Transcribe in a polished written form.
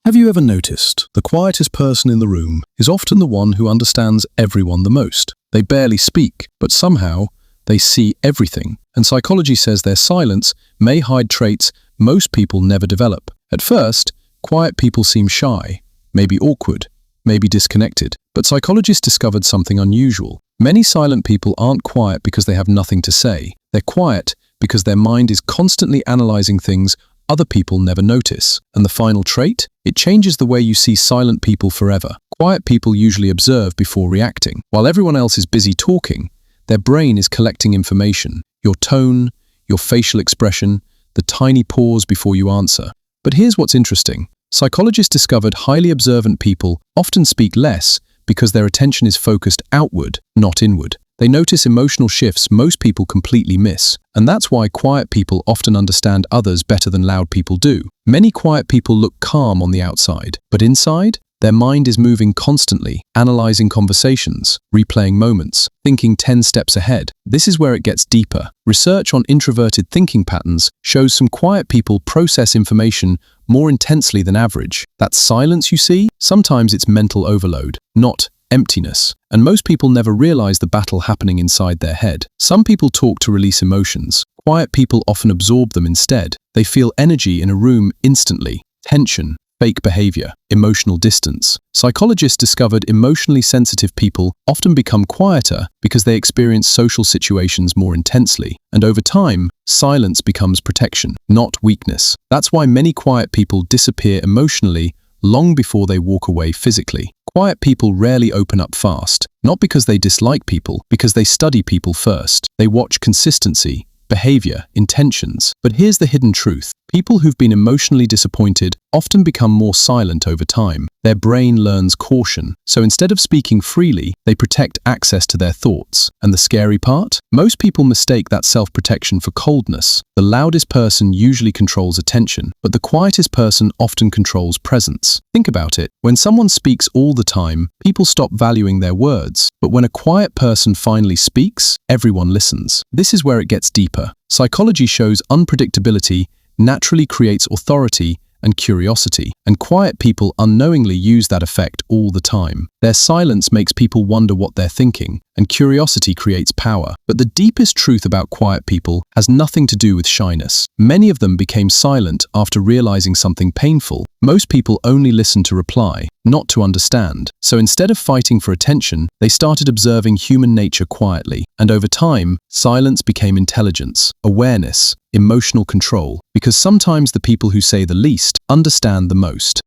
Have you ever noticed the quietest person in the room is often the one who understands everyone the most? They barely speak, but somehow they see everything. And psychology says their silence may hide traits most people never develop. At first, quiet people seem shy, maybe awkward, maybe disconnected. But psychologists discovered something unusual. Many silent people aren't quiet because they have nothing to say. They're quiet because their mind is constantly analyzing things other people never notice. And the final trait? It changes the way you see silent people forever. Quiet people usually observe before reacting. While everyone else is busy talking, their brain is collecting information. Your tone, your facial expression, the tiny pause before you answer. But here's what's interesting. Psychologists discovered highly observant people often speak less because their attention is focused outward, not inward. They notice emotional shifts most people completely miss, and that's why quiet people often understand others better than loud people do. Many quiet people look calm on the outside, but inside, their mind is moving constantly, analyzing conversations, replaying moments, thinking 10 steps ahead. This is where it gets deeper. Research on introverted thinking patterns shows some quiet people process information more intensely than average. That silence you see, sometimes it's mental overload, not emptiness. And most people never realize the battle happening inside their head. Some people talk to release emotions. Quiet people often absorb them instead. They feel energy in a room instantly. Tension, fake behavior, emotional distance. Psychologists discovered emotionally sensitive people often become quieter because they experience social situations more intensely. And over time, silence becomes protection, not weakness. That's why many quiet people disappear emotionally long before they walk away physically. Quiet people rarely open up fast, not because they dislike people, because they study people first. They watch consistency, behavior, intentions. But here's the hidden truth. People who've been emotionally disappointed often become more silent over time. Their brain learns caution, so instead of speaking freely, they protect access to their thoughts. And the scary part? Most people mistake that self-protection for coldness. The loudest person usually controls attention, but the quietest person often controls presence. Think about it. When someone speaks all the time, people stop valuing their words. But when a quiet person finally speaks, everyone listens. This is where it gets deeper. Psychology shows unpredictability naturally creates authority and curiosity, and quiet people unknowingly use that effect all the time. Their silence makes people wonder what they're thinking, and curiosity creates power. But the deepest truth about quiet people has nothing to do with shyness. Many of them became silent after realizing something painful. Most people only listen to reply, not to understand. So instead of fighting for attention, they started observing human nature quietly. And over time, silence became intelligence, awareness, emotional control, because sometimes the people who say the least understand the most.